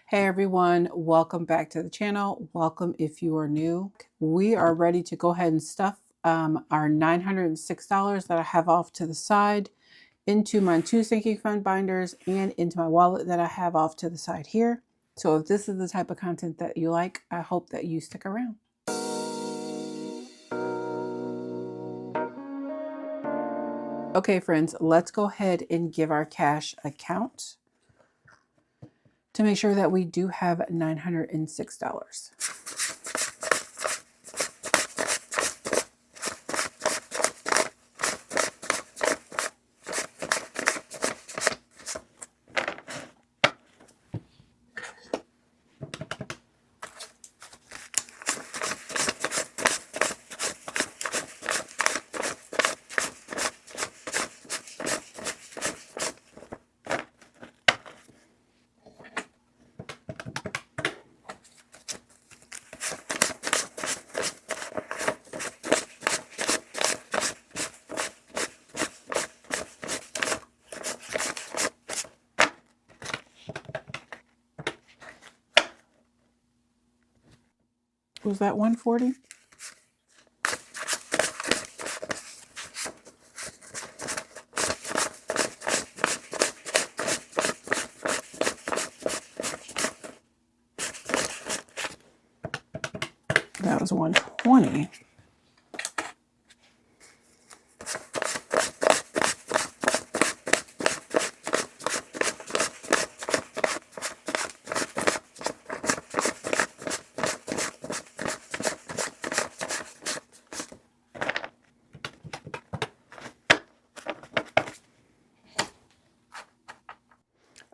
Hey everyone, welcome back to the channel. Welcome if you are new. We are ready to go ahead and stuff our $906 that I have off to the side into my 2 sinking fund binders and into my wallet that I have off to the side here. So if this is the type of content that you like, I hope that you stick around. Okay friends, let's go ahead and give our cash a count to make sure that we do have $906. Was that 140? That was 120.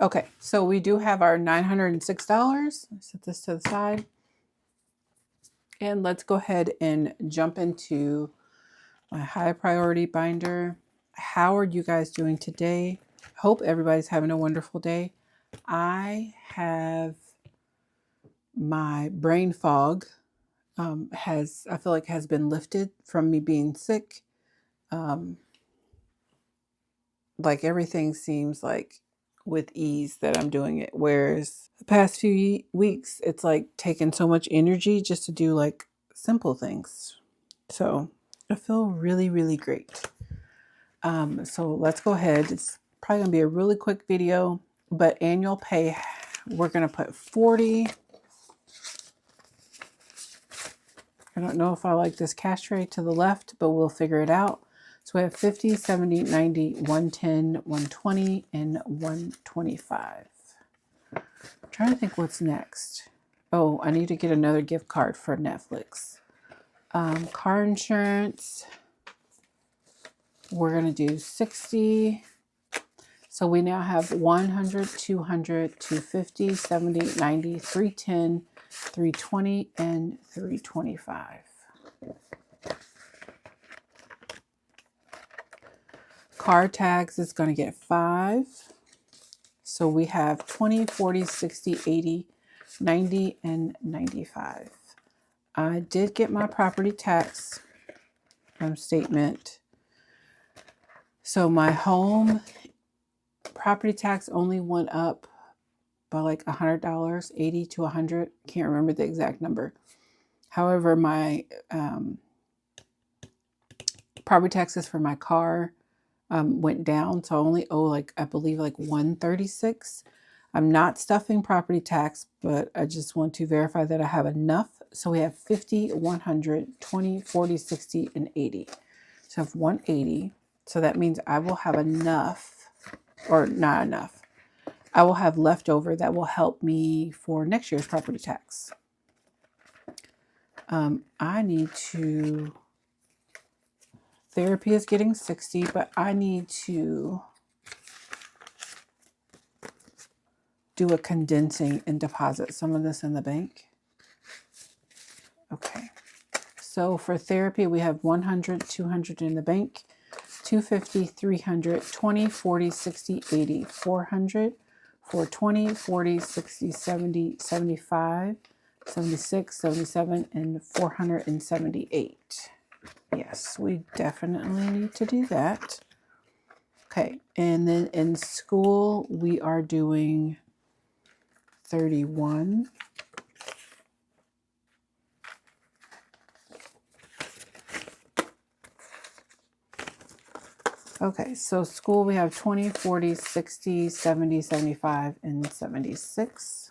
Okay, so we do have our $906. Set this to the side. And let's go ahead and jump into my high priority binder. How are you guys doing today? Hope everybody's having a wonderful day. I have my brain fog I feel like has been lifted from me being sick. Like everything seems like with ease that I'm doing it. Whereas the past few weeks, it's like taking so much energy just to do like simple things. So I feel really, really great. So let's go ahead. It's probably gonna be a really quick video, but annual pay, we're gonna put 40. I don't know if I like this cash tray to the left, but we'll figure it out. So we have 50, 70, 90, 110, 120, and 125. I'm trying to think what's next. Oh, I need to get another gift card for Netflix. Car insurance, we're going to do 60. So we now have 100, 200, 250, 70, 90, 310, 320, and 325. Car tax is going to get 5. So we have 20, 40, 60, 80, 90, and 95. I did get my property tax statement. So my home property tax only went up by like $100, 80 to 100. Can't remember the exact number. However, my property taxes for my car went down, so I only owe like, I believe like 136. I'm not stuffing property tax, but I just want to verify that I have enough. So we have 50, 100, 20, 40, 60, and 80. So I have 180. So that means I will have enough, or not enough. I will have leftover that will help me for next year's property tax. I need to, therapy is getting 60, but I need to do a condensing and deposit some of this in the bank. Okay. So for therapy, we have 100, 200 in the bank, 250, 300, 20, 40, 60, 80, 400, 420, 40, 60, 70, 75, 76, 77, and 478. Yes, we definitely need to do that. Okay, and then in school, we are doing 31. Okay, so school we have 20, 40, 60, 70, 75, and 76.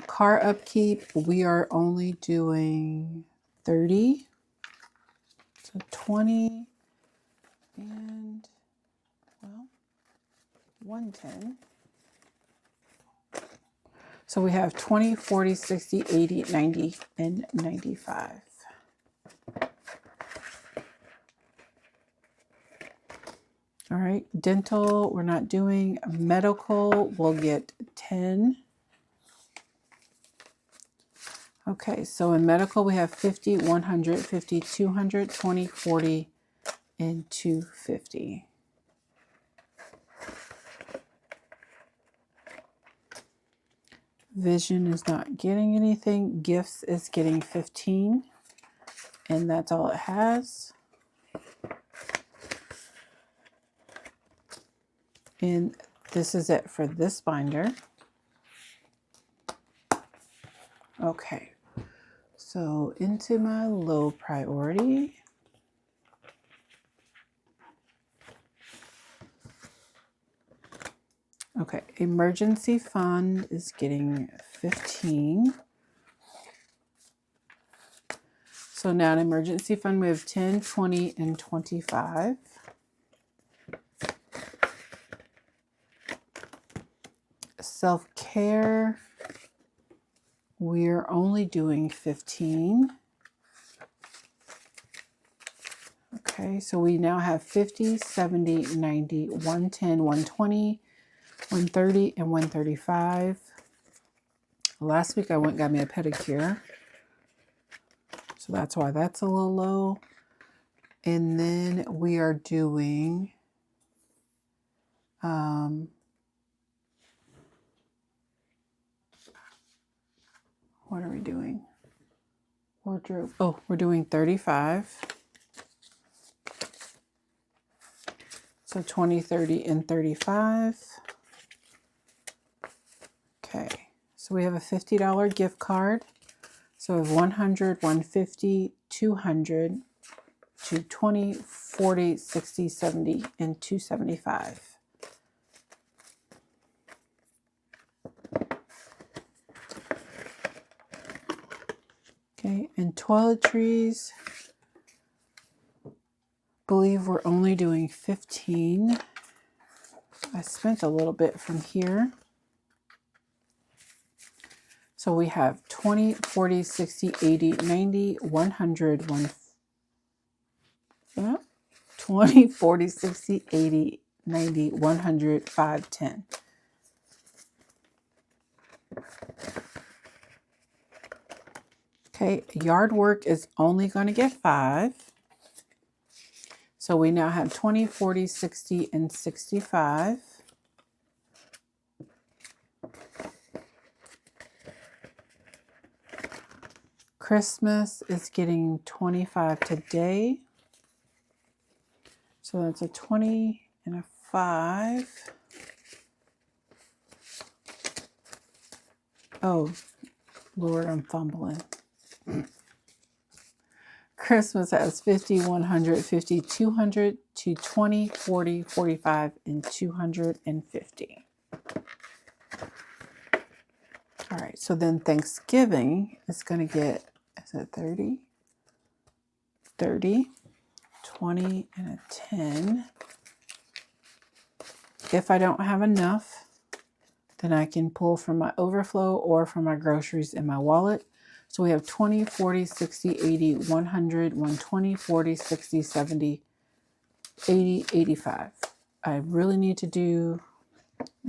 Car upkeep, we are only doing 30. So 20 and, well, 110. So we have 20, 40, 60, 80, 90, and 95. All right, dental, we're not doing. Medical, we'll get 10. Okay, so in medical, we have 50, 100, 50, 200, 20, 40, and 250. Vision is not getting anything. Gifts is getting 15, and that's all it has. And this is it for this binder. Okay, so into my low priority. Okay, emergency fund is getting 15. So now in emergency fund, we have 10, 20, and 25. Self-care, we're only doing 15. Okay, so we now have 50, 70, 90, 110, 120, 130, and 135. Last week I went and got me a pedicure. So that's why that's a little low. And then we are doing what are we doing? Wardrobe. Oh, we're doing 35. So 20, 30, and 35. Okay, so we have a $50 gift card. So we have 100, 150, 200, 220, 40, 60, 70, and 275. Okay, and toiletries, believe we're only doing 15. I spent a little bit from here. So we have 20, 40, 60, 80, 90, 100, 20, 40, 60, 80, 90, 100, 5, 10. Okay, yard work is only going to get 5. So we now have 20, 40, 60, and 65. Christmas is getting 25 today. So that's a 20 and a 5. Oh, Lord, I'm fumbling. Christmas has 50, 100, 50, 200, 220, 40, 45, and 250. All right, so then Thanksgiving is going to get, is it 30? 30, 20, and a 10. If I don't have enough, then I can pull from my overflow or from my groceries in my wallet. So we have 20, 40, 60, 80, 100, 120, 40, 60, 70, 80, 85. I really need to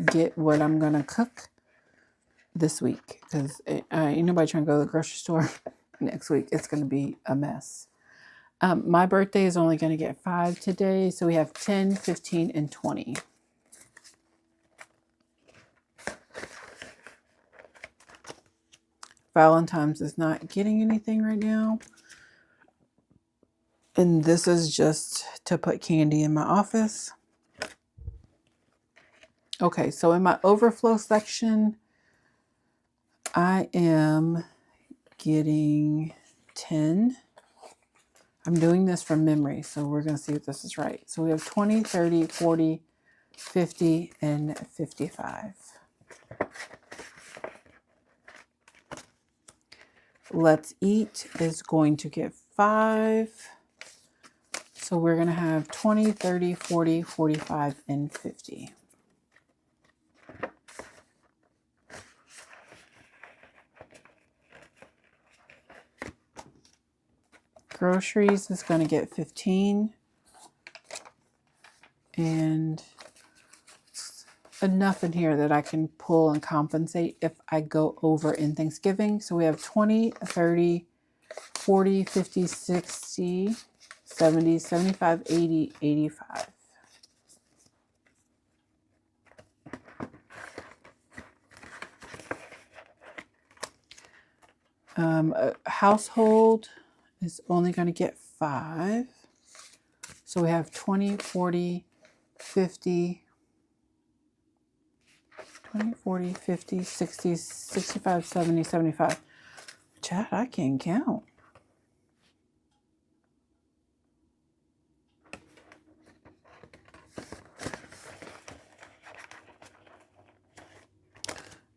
get what I'm going to cook this week because ain't nobody trying to go to the grocery store next week. It's going to be a mess. My birthday is only going to get 5 today. So we have 10, 15, and 20. Valentine's is not getting anything right now. And this is just to put candy in my office. Okay, so in my overflow section, I am getting 10. I'm doing this from memory, so we're going to see if this is right. So we have 20, 30, 40, 50, and 55. Let's Eat is going to get 5. So we're going to have 20, 30, 40, 45, and 50. Groceries is going to get 15. And enough in here that I can pull and compensate if I go over in Thanksgiving. So we have 20, 30, 40, 50, 60, 70, 75, 80, 85. A household is only going to get 5. So we have 20, 40, 50, 20, 40, 50, 60, 65, 70, 75. Chad, I can't count.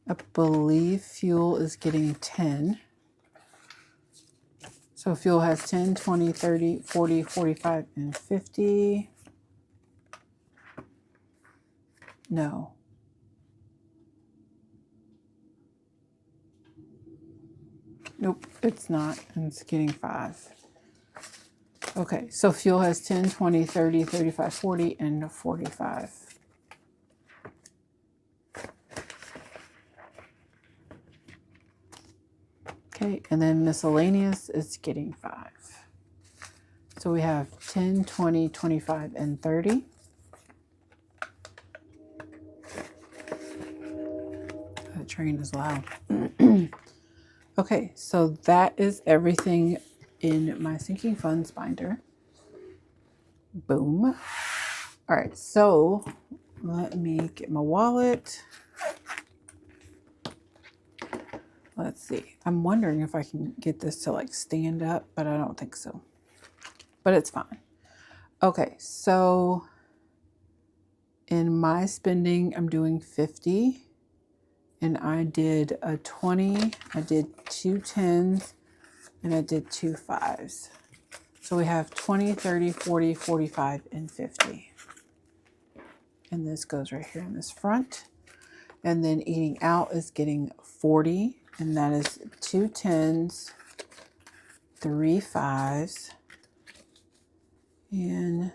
I believe fuel is getting 10. So fuel has 10, 20, 30, 40, 45, and 50. No. Nope, it's not. And it's getting 5. Okay, so fuel has 10, 20, 30, 35, 40, and 45. Okay, and then miscellaneous is getting 5. So we have 10, 20, 25, and 30. That train is loud. Okay, so that is everything in my sinking funds binder. Boom. All right, so let me get my wallet. Let's see. I'm wondering if I can get this to like stand up, but I don't think so. But it's fine. Okay, so in my spending, I'm doing 50. And I did a 20, I did 2 10s, and I did 2 5s. So we have 20, 30, 40, 45, and 50. And this goes right here in this front. And then eating out is getting 40. And that is 2 10s, 3 5s, and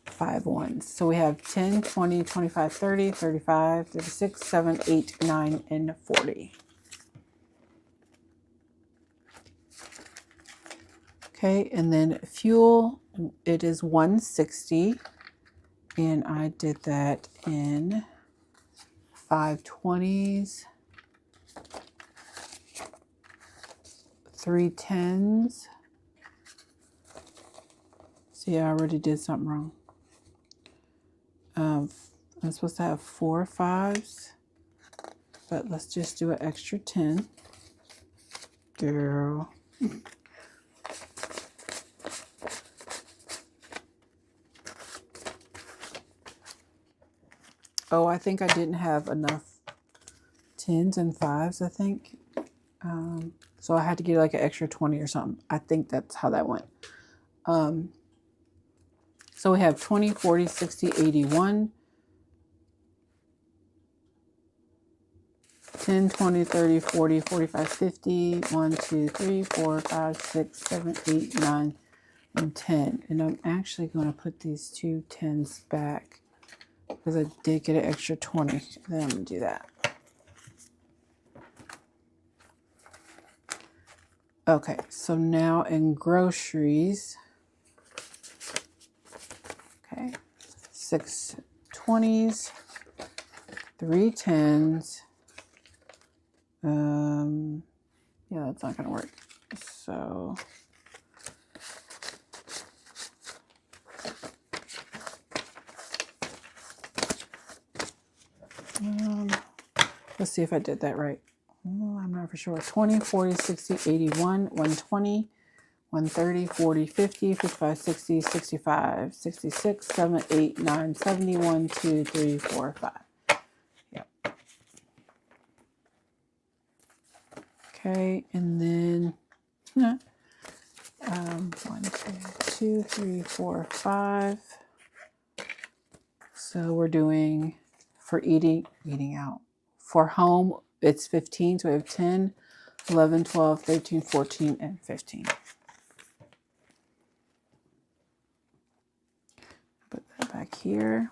5 1s. So we have 10, 20, 25, 30, 35, 36, 7, 8, 9, and 40. Okay, and then fuel, it is 160. And I did that in 5 20s, 3 10s. See, I already did something wrong. I'm supposed to have 4 5s, but let's just do an extra 10. Girl. Oh, I think I didn't have enough 10s and 5s, I think. So I had to get like an extra 20 or something. I think that's how that went. So we have 20, 40, 60, 81. 10, 20, 30, 40, 45, 50. 1, 2, 3, 4, 5, 6, 7, 8, 9, and 10. And I'm actually going to put these 2 10s back because I did get an extra 20. Then I'm going to do that. Okay, so now in groceries, okay, 6 20s, 3 10s. Yeah, that's not going to work. So let's see if I did that right. I'm not for sure. 20, 40, 60, 81, 120, 130, 40, 50, 55, 60, 65, 66, 7, 8, 9, 70, 1, 2, 3, 4, 5. Yep. Okay, and then 1, 2, 3, 4, 5. So we're doing for eating out. For home, it's 15. So we have 10, 11, 12, 13, 14, and 15. Put that back here.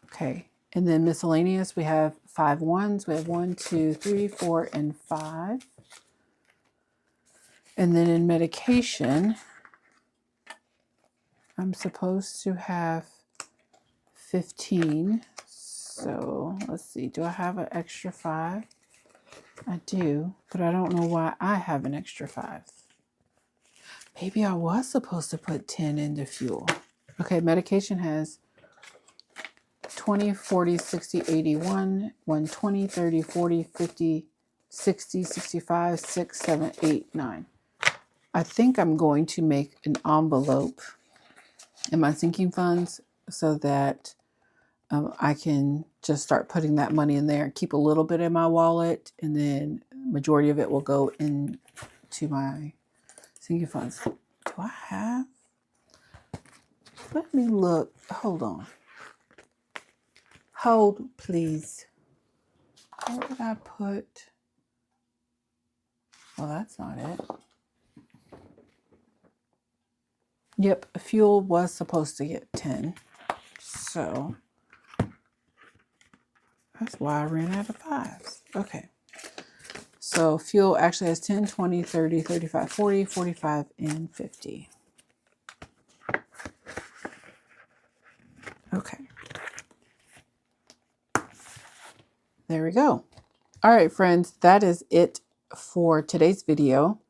Okay. And then miscellaneous, we have 5 ones. We have 1, 2, 3, 4, and 5. And then in medication, I'm supposed to have 15. So let's see. Do I have an extra 5? I do, but I don't know why I have an extra 5. Maybe I was supposed to put 10 into fuel. Okay, medication has 20, 40, 60, 81, 120, 30, 40, 50, 60, 65, 6, 7, 8, 9. I think I'm going to make an envelope in my sinking funds so that I can just start putting that money in there, keep a little bit in my wallet, and then majority of it will go into my sinking funds. Do I have? Let me look. Hold on. Hold, please. What did I put? Well, that's not it. Yep, fuel was supposed to get 10. So that's why I ran out of 5s. Okay. So fuel actually has 10, 20, 30, 35, 40, 45, and 50. Okay. There we go. All right, friends, that is it for today's video.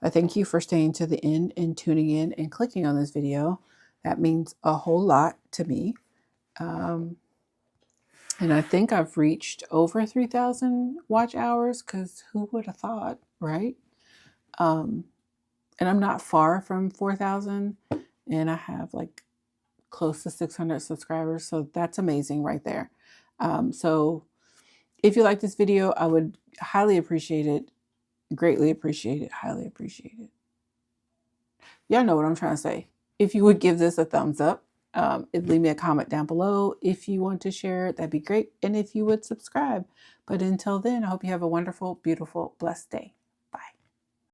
I thank you for staying to the end and tuning in and clicking on this video. That means a whole lot to me. And I think I've reached over 3,000 watch hours, because who would have thought, right? And I'm not far from 4,000, and I have like close to 600 subscribers. So that's amazing right there. So if you like this video, I would highly appreciate it. Greatly appreciate it. Highly appreciate it. Y'all know what I'm trying to say. If you would give this a thumbs up, leave me a comment down below. If you want to share it, that'd be great. And if you would subscribe. But until then, I hope you have a wonderful, beautiful, blessed day.